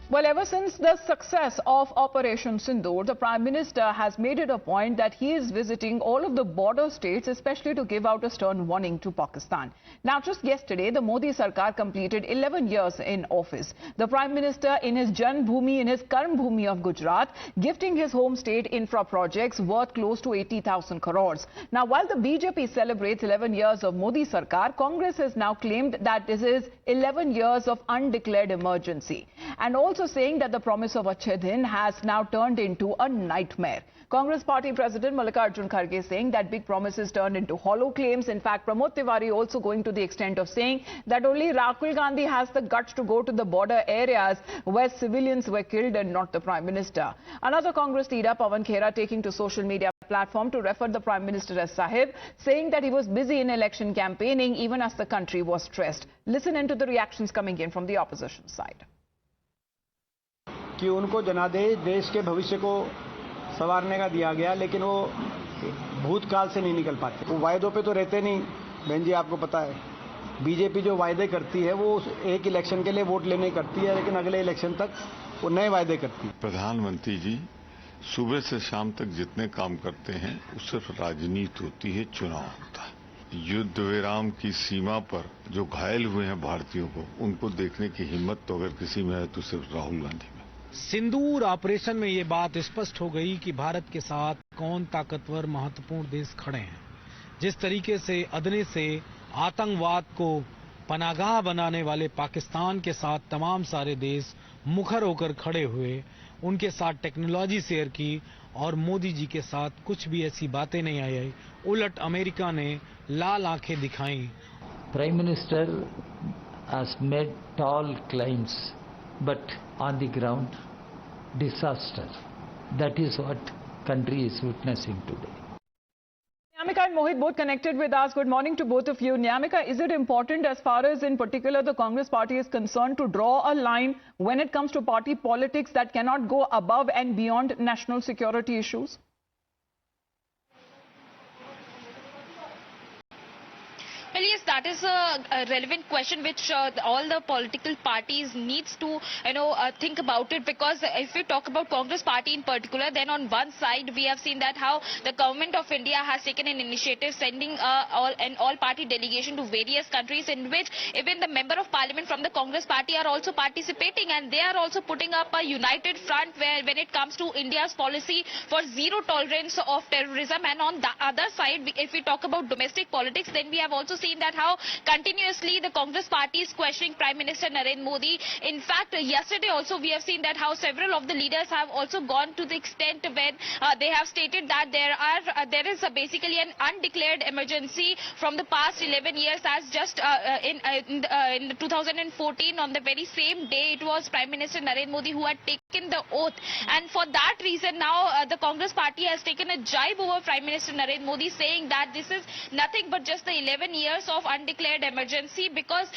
Well, ever since the success of Operation Sindoor, the Prime Minister has made it a point that he is visiting all of the border states, especially to give out a stern warning to Pakistan. Now, just yesterday, the Modi Sarkar completed 11 years in office. The Prime Minister in his Janmbhoomi, in his Karm Bhoomi of Gujarat, gifting his home state infra projects worth close to 80,000 crores. Now, while the BJP celebrates 11 years of Modi Sarkar, Congress has now claimed that this is 11 years of undeclared emergency. And also saying that the promise of Achhe Din has now turned into a nightmare. Congress Party President Mallikarjun Kharge saying that big promises turned into hollow claims. In fact, Pramod Tiwari also going to the extent of saying that only Rahul Gandhi has the guts to go to the border areas where civilians were killed and not the Prime Minister. Another Congress leader, Pawan Khera, taking to social media platform to refer the Prime Minister as Sahib, saying that he was busy in election campaigning even as the country was stressed. Listen into the reactions coming in from the opposition side. कि उनको जनादेश देश के भविष्य को संवारने का दिया गया, लेकिन वो भूतकाल से नहीं निकल पाते। वो वायदों पे तो रहते नहीं। बहन जी, आपको पता है, बीजेपी जो वायदे करती है वो एक इलेक्शन के लिए वोट लेने करती है, लेकिन अगले इलेक्शन तक वो नए वायदे करती है। प्रधानमंत्री जी सुबह से शाम तक जितने काम करते हैं वो सिर्फ राजनीति होती है, चुनाव होता है। युद्ध विराम की सीमा पर जो घायल हुए हैं भारतीयों को, उनको देखने की हिम्मत तो अगर किसी में है तो सिर्फ राहुल गांधी में। सिंदूर ऑपरेशन में ये बात स्पष्ट हो गई कि भारत के साथ कौन ताकतवर महत्वपूर्ण देश खड़े हैं। जिस तरीके से अदने से आतंकवाद को पनागाह बनाने वाले पाकिस्तान के साथ तमाम सारे देश मुखर होकर खड़े हुए, उनके साथ टेक्नोलॉजी शेयर की और मोदी जी के साथ कुछ भी ऐसी बातें नहीं आई। उलट अमेरिका ने लाल आंखें दिखाई। Prime minister has made tall claims, but on the ground, disaster. That is what country is witnessing today. Nyamika and Mohit both connected with us. Good morning to both of you. Nyamika, is it important as far as in particular the Congress party is concerned to draw a line when it comes to party politics that cannot go above and beyond national security issues? Well, yes, that is a relevant question which all the political parties needs to, think about it, because if we talk about Congress party in particular, then on one side we have seen that how the government of India has taken an initiative sending an all-party delegation to various countries, in which even the member of parliament from the Congress party are also participating, and they are also putting up a united front where when it comes to India's policy for zero tolerance of terrorism. And on the other side, if we talk about domestic politics, then we have also seen that how continuously the Congress party is questioning Prime Minister Narendra Modi. In fact, yesterday also we have seen that how several of the leaders have also gone to the extent when they have stated that there is basically an undeclared emergency from the past 11 years, as just in 2014 on the very same day it was Prime Minister Narendra Modi who had taken the oath, and for that reason now the Congress party has taken a jibe over Prime Minister Narendra Modi, saying that this is nothing but just the 11 years of undeclared emergency, because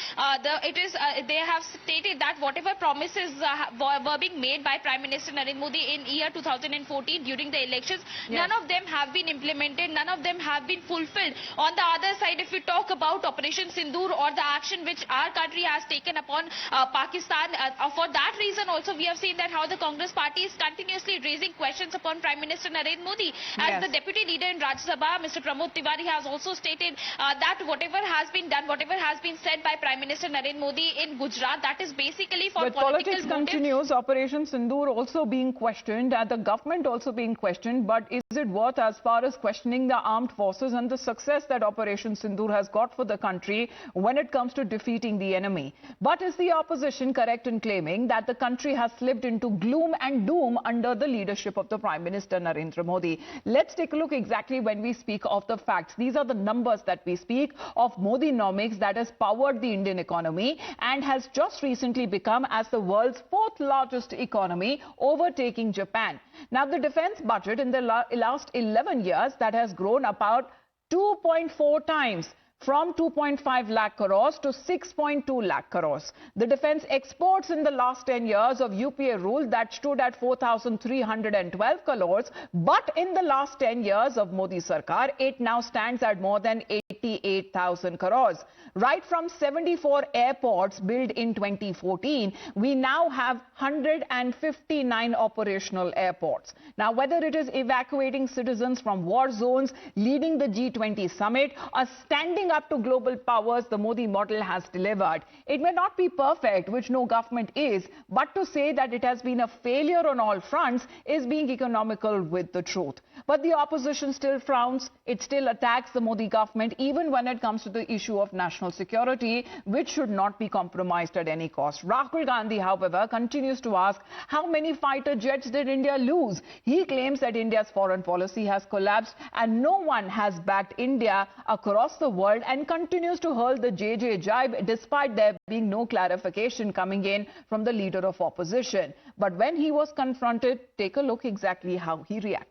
they have stated that whatever promises were being made by Prime Minister Narendra Modi in year 2014 during the elections, none of them have been implemented, none of them have been fulfilled. On the other side, if we talk about Operation Sindoor or the action which our country has taken upon Pakistan, for that reason also we have seen that how the Congress party is continuously raising questions upon Prime Minister Narendra Modi. As the deputy leader in Rajya Sabha, Mr. Pramod Tiwari, has also stated that whatever has been done, whatever has been said by Prime Minister Narendra Modi in Gujarat, that is basically for but politics continues. Operation Sindoor also being questioned, and the government also being questioned. But is it worth as far as questioning the armed forces and the success that Operation Sindoor has got for the country when it comes to defeating the enemy? But is the opposition correct in claiming that the country has slipped into gloom and doom under the leadership of the Prime Minister Narendra Modi? Let's take a look exactly when we speak of the facts. These are the numbers that we speak of Modinomics that has powered the Indian economy and has just recently become as the world's fourth largest economy, overtaking Japan. Now, the defense budget in the last 11 years that has grown about 2.4 times, from 2.5 lakh crores to 6.2 lakh crores. The defense exports in the last 10 years of UPA rule that stood at 4,312 crores, but in the last 10 years of Modi Sarkar, it now stands at more than 88,000 crores. Right from 74 airports built in 2014, we now have 159 operational airports. Now, whether it is evacuating citizens from war zones, leading the G20 summit, or standing up to global powers, the Modi model has delivered. It may not be perfect, which no government is, but to say that it has been a failure on all fronts is being economical with the truth. But the opposition still frowns. It still attacks the Modi government, even when it comes to the issue of national security, which should not be compromised at any cost. Rahul Gandhi, however, continues to ask how many fighter jets did India lose. He claims that India's foreign policy has collapsed and no one has backed India across the world, and continues to hurl the JJ jibe despite there being no clarification coming in from the leader of opposition. But when he was confronted, take a look exactly how he reacted.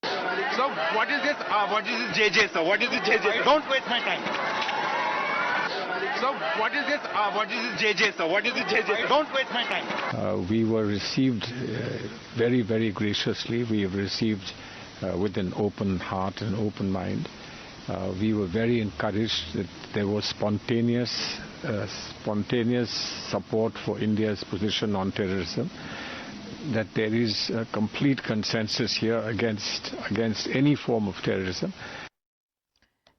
So what is this JJ, sir? What is this JJ? Don't waste my time. So what is this JJ, sir? What is this JJ? Don't waste my time. We were received very, very graciously. We have received with an open heart and open mind. We were very encouraged that there was spontaneous support for India's position on terrorism, that there is a complete consensus here against any form of terrorism.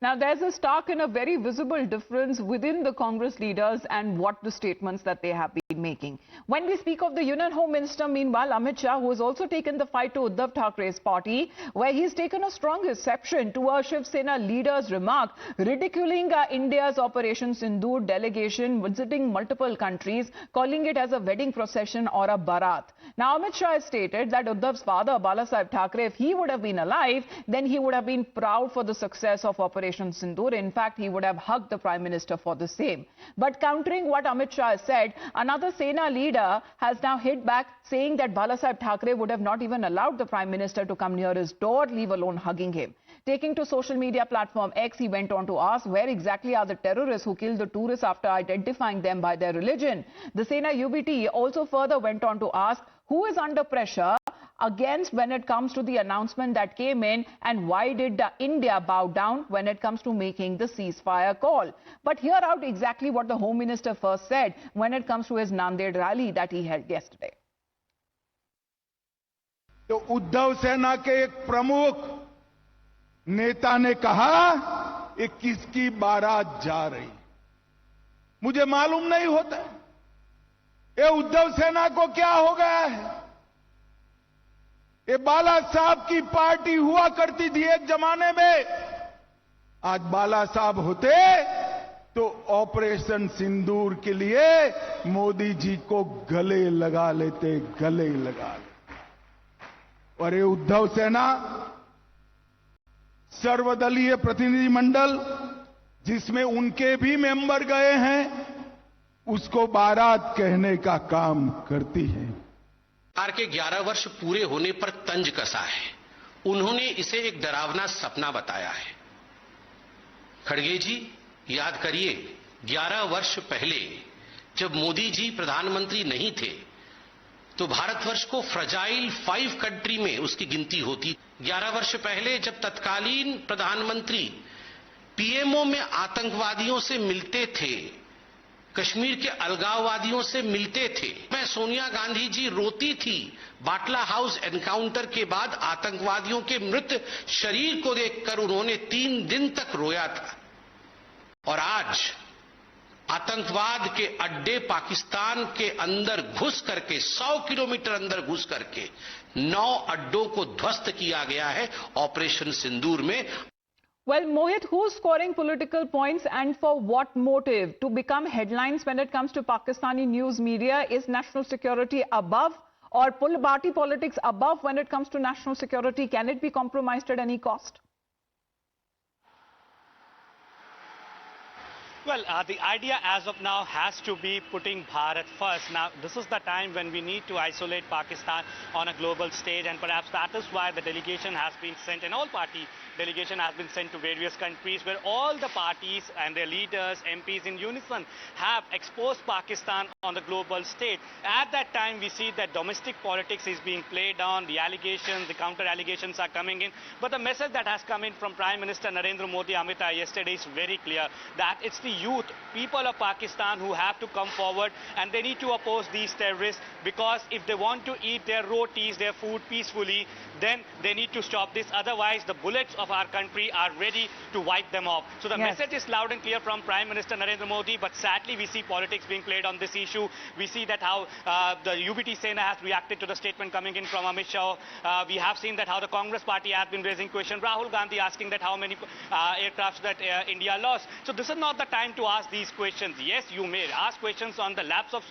Now, there's a stark and a very visible difference within the Congress leaders and what the statements that they have been making. When we speak of the Union Home Minister, meanwhile, Amit Shah, who has also taken the fight to Uddhav Thackeray's party, where he's taken a strong reception to a Shiv Sena leader's remark, ridiculing India's Operation Sindoor delegation visiting multiple countries, calling it as a wedding procession or a barat. Now, Amit Shah has stated that Uddhav's father, Balasaheb Thackeray, if he would have been alive, then he would have been proud for the success of Operation Sindoor. In fact, he would have hugged the Prime Minister for the same. But countering what Amit Shah has said, another Sena leader has now hit back, saying that Balasaheb Thackeray would have not even allowed the Prime Minister to come near his door, leave alone hugging him. Taking to social media platform X, he went on to ask, where exactly are the terrorists who killed the tourists after identifying them by their religion? The Sena UBT also further went on to ask, who is under pressure against when it comes to the announcement that came in, and why did India bow down when it comes to making the ceasefire call? But hear out exactly what the Home Minister first said when it comes to his Nanded rally that he held yesterday. तो उद्धव सेना के एक प्रमुख नेता ने कहा ये किसकी बारात जा रही, मुझे मालूम नहीं होता ये उद्धव सेना को क्या हो गया है। ये बाला साहब की पार्टी हुआ करती थी एक जमाने में, आज बाला साहब होते तो ऑपरेशन सिंदूर के लिए मोदी जी को गले लगा लेते, गले लगा लेते। और ये उद्धव सेना सर्वदलीय प्रतिनिधिमंडल जिसमें उनके भी मेंबर गए हैं, उसको बारात कहने का काम करती है। सरकार के 11 वर्ष पूरे होने पर तंज कसा है, उन्होंने इसे एक डरावना सपना बताया है। खड़गे जी, याद करिए 11 वर्ष पहले जब मोदी जी प्रधानमंत्री नहीं थे तो भारतवर्ष को फ्रजाइल 5 कंट्री में उसकी गिनती होती। 11 वर्ष पहले जब तत्कालीन प्रधानमंत्री पीएमओ में आतंकवादियों से मिलते थे, कश्मीर के अलगाववादियों से मिलते थे, मैं सोनिया गांधी जी रोती थी बाटला हाउस एनकाउंटर के बाद आतंकवादियों के मृत शरीर को देखकर उन्होंने 3 दिन तक रोया था। और आज आतंकवाद के अड्डे पाकिस्तान के अंदर घुस करके 100 किलोमीटर अंदर घुस करके 9 अड्डों को ध्वस्त किया गया है ऑपरेशन सिंदूर में। Well, Mohit, who's scoring political points and for what motive? To become headlines when it comes to Pakistani news media, is national security above, or party politics above when it comes to national security? Can it be compromised at any cost? Well, the idea as of now has to be putting Bharat first. Now, this is the time when we need to isolate Pakistan on a global stage, and perhaps that is why the delegation has been sent, an all-party delegation has been sent to various countries where all the parties and their leaders, MPs in unison have exposed Pakistan on the global stage. At that time, we see that domestic politics is being played on, the allegations, the counter-allegations are coming in. But the message that has come in from Prime Minister Narendra Modi, Amita, yesterday is very clear that it's the youth, people of Pakistan who have to come forward and they need to oppose these terrorists, because if they want to eat their rotis, their food peacefully, then they need to stop this. Otherwise, the bullets of our country are ready to wipe them off. So the message is loud and clear from Prime Minister Narendra Modi, but sadly we see politics being played on this issue. We see that how the UBT Sena has reacted to the statement coming in from Amit Shah. We have seen that how the Congress party has been raising questions. Rahul Gandhi asking that how many aircrafts that India lost. So this is not the time to ask these questions. Yes, you may ask questions on the labs of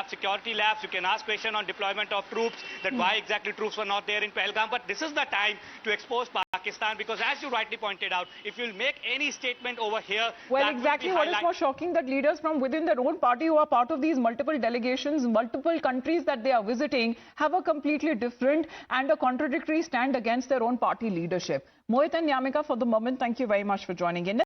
security labs. You can ask questions on deployment of troops, that why exactly troops were not there in Pahalgam. But this is the time to expose Pakistan, because as you rightly pointed out, if you'll make any statement over here, well, that exactly will be what is more shocking, that leaders from within their own party who are part of these multiple delegations, multiple countries that they are visiting, have a completely different and a contradictory stand against their own party leadership. Mohit and Nyamika, for the moment, thank you very much for joining in.